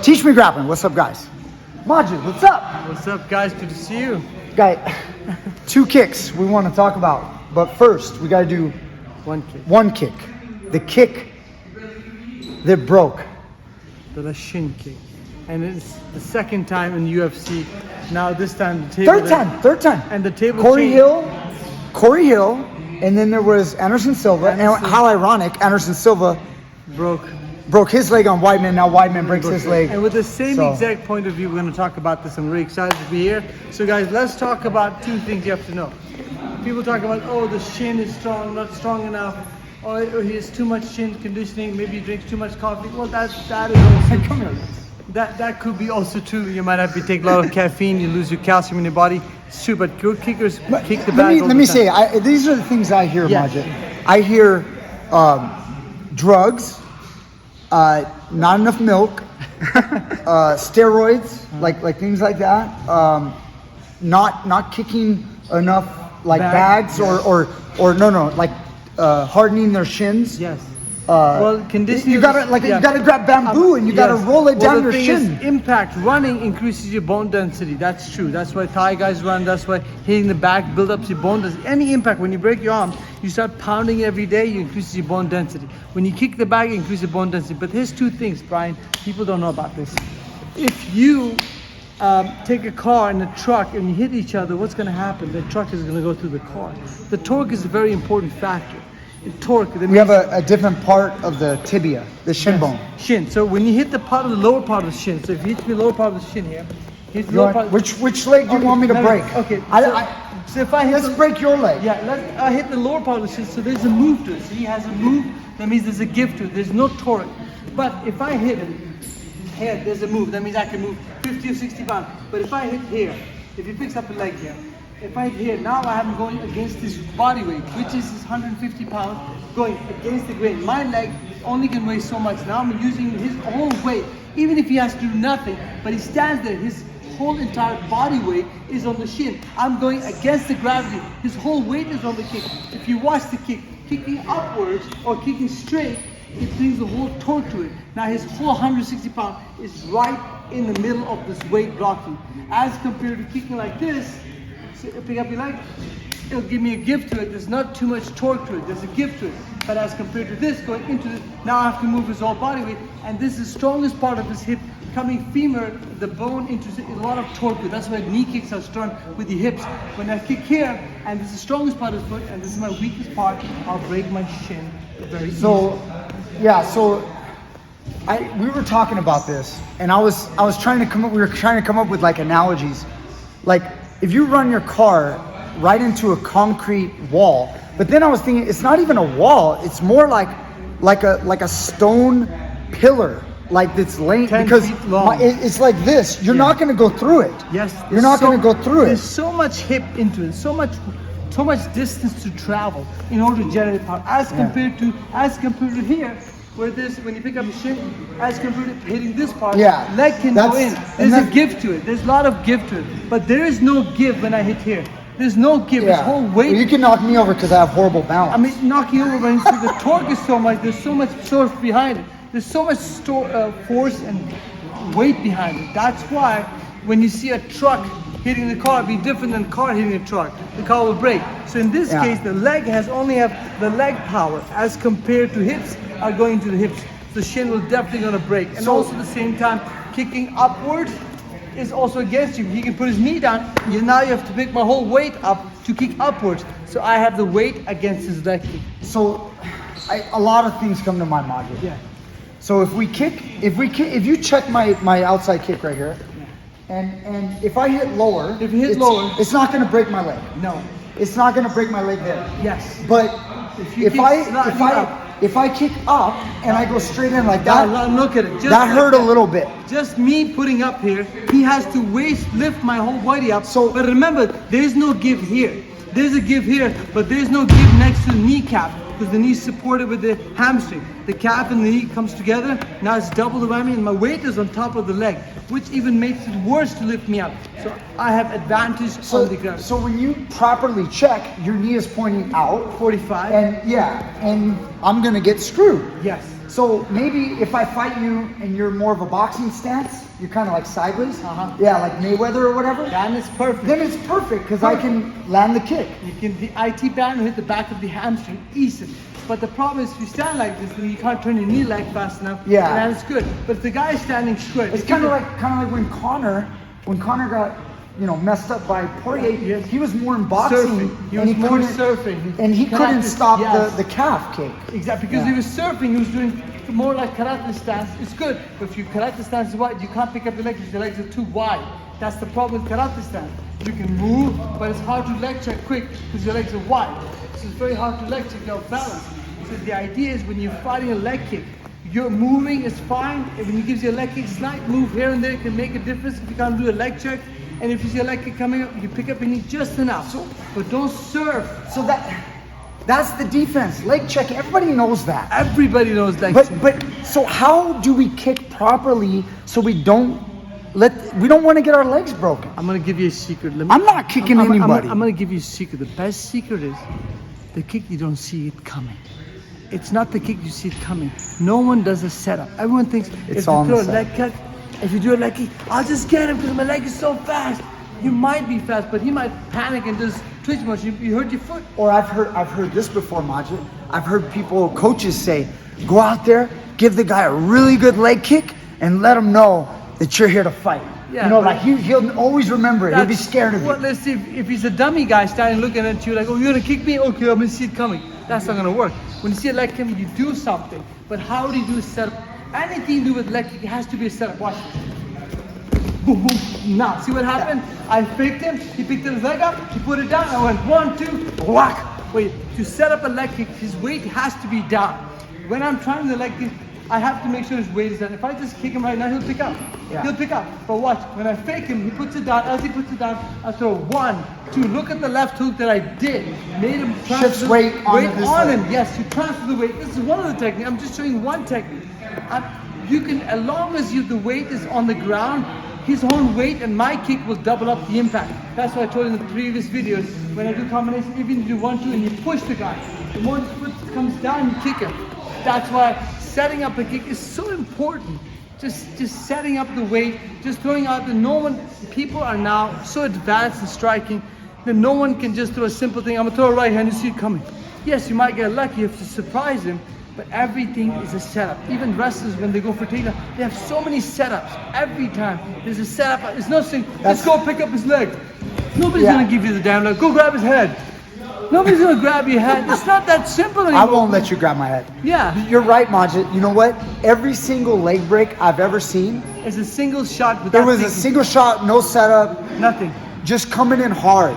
Teach Me Grappling. What's up, guys? Majid, what's up? What's up, guys? Good to see you. Guy, 2 kicks we want to talk about. But first, we got to do one kick. The kick that broke. The Shin kick. And it's the second time in UFC. Now this time the table... Third time. And the table Corey Hill, and then there was Anderson Silva. And how ironic, Anderson Silva broke his leg on Weidman. Now Weidman breaks his leg. And with the same exact point of view, we're going to talk about this. I'm really excited to be here. So guys, let's talk about 2 things you have to know. People talk about, oh, the shin is strong, not strong enough. Or he has too much shin conditioning. Maybe he drinks too much coffee. Well, that is also that could be also true. You might have to take a lot of caffeine. You lose your calcium in your body. It's true, but good kickers kick the bag. Let me say, these are the things I hear, Majid. I hear drugs, not enough milk, steroids, like things like that. Not kicking enough bags or hardening their shins. Yes. Well, conditioning. You gotta grab bamboo and you gotta roll it down your shin. Impact running increases your bone density. That's true. That's why Thai guys run. That's why hitting the back builds up your bone density. Any impact, when you break your arm, you start pounding every day, you increase your bone density. When you kick the back, you increase your bone density. But here's 2 things, Brian. People don't know about this. If you take a car and a truck and you hit each other, what's going to happen? The truck is going to go through the car. The torque is a very important factor. We have a different part of the tibia, the shin bone. Shin. So when you hit the lower part of the shin, so if you hit the lower part of the shin here, which leg do you want me to break? Okay. So if I hit let's break your leg. Yeah, I hit the lower part of the shin, so there's a move to it. So he has a move, that means there's a give to it. There's no torque. But if I hit here, there's a move. That means I can move 50 or 60 pounds. But if I hit here, if he picks up a leg here, if I hit here, now I am going against his body weight, which is his 150 pounds, going against the grain. My leg only can weigh so much. Now I'm using his whole weight, even if he has to do nothing, but he stands there, his whole entire body weight is on the shin. I'm going against the gravity. His whole weight is on the kick. If you watch the kick, kicking upwards or kicking straight, it brings the whole torque to it. Now his whole 160 pounds is right in the middle of this weight blocking. As compared to kicking like this, so pick up your leg, it'll give me a give to it. There's not too much torque to it. There's a give to it. But as compared to this, going into this, now I have to move his whole body weight. And this is the strongest part of his hip, coming femur, the bone into a lot of torque. That's why knee kicks are strong with the hips. When I kick here, and this is the strongest part of the foot, and this is my weakest part, I'll break my shin very easily. We were talking about this, and we were trying to come up with analogies. Like, if you run your car right into a concrete wall, but then I was thinking it's not even a wall, it's more like a stone pillar, that's laying, because it's like this. You're not going to go through it. Yes. You're not going to go through it. There's so much hip into it, so much distance to travel in order to generate power, as compared to here, where when you pick up a shin, as compared to hitting this part, leg can go in. There's a give to it. There's a lot of give to it. But there is no give when I hit here. There's no give. His whole weight. Well, you can knock me over because I have horrible balance. I mean, knocking over, but the torque is so much. There's so much source behind it. There's so much force and weight behind it. That's why when you see a truck hitting the car, it'll be different than a car hitting a truck. The car will break. So in this case, the leg only have the leg power, as compared to hips are going to the hips. The shin will definitely gonna break. And also at the same time, kicking upwards is also against you. He can put his knee down. Now you have to pick my whole weight up to kick upwards. So I have the weight against his leg kick. So a lot of things come to my mind. Yeah. So if you check my outside kick right here, and if I hit lower, it's not going to break my leg. No, it's not going to break my leg there. Yes. But if I kick up and I go straight in like that, look at it. That hurt a little bit. Just me putting up here, he has to lift my whole body up. But remember, there's no give here. There's a give here, but there's no give next to the kneecap, because the knee's supported with the hamstring. The calf and the knee comes together. Now it's double the whammy, and my weight is on top of the leg, which even makes it worse to lift me up. So I have advantage on the ground. So when you properly check, your knee is pointing out. 45. And I'm gonna get screwed. Yes. So maybe if I fight you and you're more of a boxing stance, you're kind of like sideways. Yeah, like Mayweather or whatever. Then it's perfect. Then it's perfect because I can land the kick. You can the IT band hit the back of the hamstring easily. But the problem is if you stand like this, then you can't turn your knee leg fast enough. Yeah. And it's good. But if the guy is standing straight, It's kind of like when Connor got messed up by Poirier. Yes. He was more in boxing. Surfing. He was more surfing. And he couldn't stop Yes. the calf kick. Exactly, because he was surfing, he was doing more like karate stance. It's good, but if your karate stance is wide, you can't pick up your legs because your legs are too wide. That's the problem with karate stance. You can move, but it's hard to leg check quick because your legs are wide. So it's very hard to leg check your balance. So the idea is when you're fighting a leg kick, your moving is fine. And when he gives you a leg kick, slight move here and there can make a difference if you can't do a leg check. And if you see a leg kick coming up, you pick up your knee just enough. But don't surf. So that's the defense. Leg check. Everybody knows that. Everybody knows leg check. But so how do we kick properly so we don't want to get our legs broken? I'm gonna give you a secret. I'm not kicking anybody. I'm gonna give you a secret. The best secret is the kick you don't see it coming. It's not the kick you see it coming. No one does a setup. Everyone thinks if you throw a leg kick, if you do a leg kick, I'll just get him because my leg is so fast. You might be fast, but he might panic and just twitch much. You hurt your foot. Or I've heard this before, Majid. I've heard coaches say, go out there, give the guy a really good leg kick, and let him know that you're here to fight. Yeah, he'll always remember it. He'll be scared of you. Well, let's see if he's a dummy guy standing looking at you like, oh, you're gonna kick me? Okay, I'm gonna see it coming. That's not gonna work. When you see a leg kick, you do something. But how do you do a setup? Anything you do with leg kick, it has to be a setup. Watch. Boom, boom. Now, see what happened? I faked him. He picked his leg up. He put it down. I went 1, 2, whack. Wait, to set up a leg kick, his weight has to be down. When I'm trying the leg kick, I have to make sure his weight is down. If I just kick him right now, he'll pick up. Yeah. He'll pick up. But watch, when I fake him, he puts it down. As he puts it down, I throw 1, 2. Look at the left hook that I did. Made him transfer Shifts weight on him. Yes, you transfer the weight. This is one of the techniques. I'm just showing one technique. You can, as long as the weight is on the ground, his own weight and my kick will double up the impact. That's what I told you in the previous videos. When I do combination, even if you do 1, 2 and you push the guy, the more the foot comes down, you kick him. That's why setting up a kick is so important. Just setting up the weight, just throwing out people are now so advanced in striking that no one can just throw a simple thing. I'm gonna throw a right hand, you see it coming. Yes, you might get lucky if you surprise him, but everything is a setup. Even wrestlers, when they go for takedown, they have so many setups. Every time there's a setup. It's no saying, let's go pick up his leg. Nobody's gonna give you the damn leg. Go grab his head. Nobody's gonna grab your head. It's not that simple anymore. I won't let you grab my head. Yeah. You're right, Majid. You know what? Every single leg break I've ever seen, it's a single shot without there was a single shot, no setup, nothing. Just coming in hard.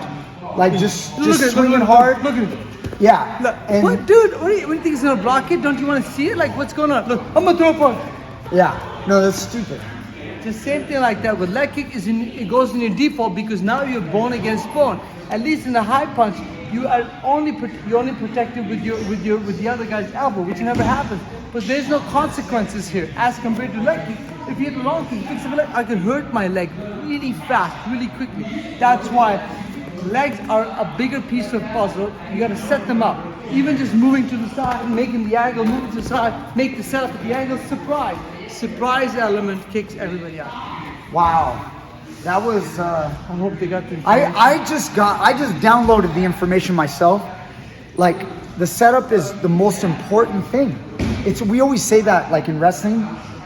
Like just swinging look, hard. Look at it. Yeah. Look, and what, dude? What do you think is gonna block it? Don't you want to see it? Like, what's going on? Look, I'm gonna throw a punch. Yeah. No, that's stupid. The same thing like that. With leg kick, it goes in your default because now you're bone against bone. At least in the high punch, you are only protected with the other guy's elbow, which never happens. But there's no consequences here as compared to leg kick. If you hit a long kick, fix the leg, I can hurt my leg really fast, really quickly. That's why legs are a bigger piece of puzzle. You gotta set them up. Even just moving to the side, making the angle, moving to the side, make the setup at the angle, surprise element kicks everybody out. Wow. That was I hope they got the I just downloaded the information myself. Like the setup is the most important thing. We always say that like in wrestling,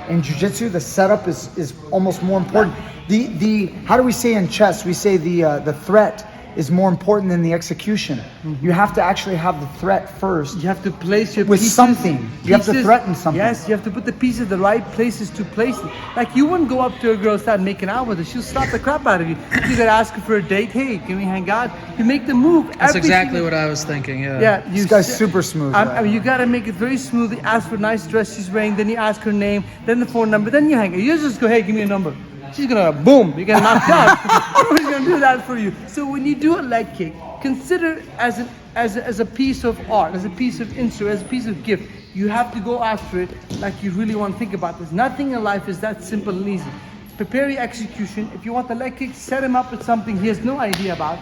in jiu-jitsu, the setup is almost more important. The how do we say in chess? We say the threat is more important than the execution. Mm-hmm. You have to actually have the threat first. You have to place your with pieces, something. You have to threaten something. Yes, you have to put the pieces in the right places to place it. Like you wouldn't go up to a girl and start making out with her. She'll slap the crap out of you. You gotta ask her for a date. Hey, can we hang out? You make the move. That's exactly what I was thinking. Yeah. This guy's super smooth. I mean, you gotta make it very smooth. You ask for a nice dress she's wearing. Then you ask her name. Then the phone number. Then you hang it. You just go, hey, give me a number. She's gonna boom. You get knocked out. Nobody's gonna do that for you. So when you do a leg kick, consider it as a piece of art, as a piece of instrument, as a piece of gift. You have to go after it like you really want to think about this. Nothing in life is that simple and easy. Prepare your execution. If you want the leg kick, set him up with something he has no idea about.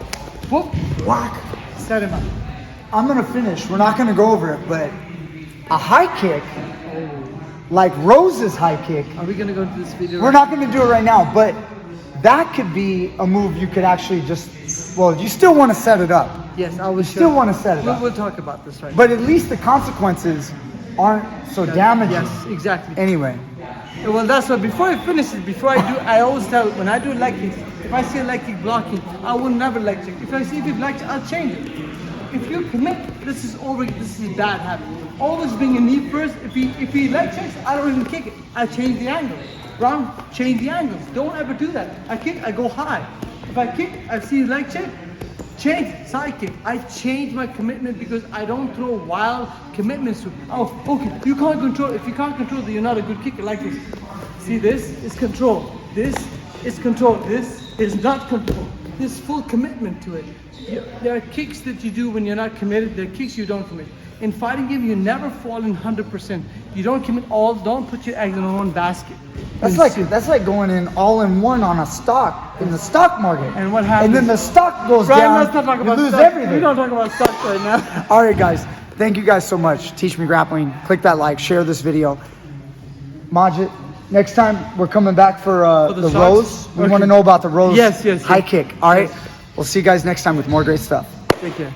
Whoop, whack, set him up. I'm gonna finish. We're not gonna go over it, but a high kick like Rose's high kick. Are we gonna go into this video? We're not going to do it right now, but that could be a move you could actually just, well, you still want to set it up. Yes, I was Still want to set it up. We'll talk about this right But at least the consequences aren't so damaging. Yes, exactly. Anyway. Well, that's what, before I finish it, I always tell, when I do leg kicks, if I see a leg kick blocking, I will never leg kick. If I see a leg kick, I'll change it. If you commit, this is a bad habit. Always bring a knee first. If he leg kicks, I don't even kick it. I change the angle. Round, change the angles. Don't ever do that. I kick, I go high. If I kick, I see a leg kick, change, side kick. I change my commitment because I don't throw wild commitments to, oh, okay, you can't control. If you can't control, then you're not a good kicker like this. See, this is control. This is control. This is not control. There's full commitment to it. There are kicks that you do when you're not committed. There are kicks you don't commit. In fighting game, you never fall in 100%. You don't commit all. Don't put your eggs in one basket. That's like going in all in one on a stock in the stock market. And what happens? And then the stock goes Brian, down. let's not talk about you lose stock. everything. We don't talk about stock right now. All right, guys. Thank you guys so much. Teach Me Grappling. Click that like. Share this video. Majid, next time we're coming back for the Rose. We want to know about the Rose yes. high kick. All right. Yes. We'll see you guys next time with more great stuff. Take care.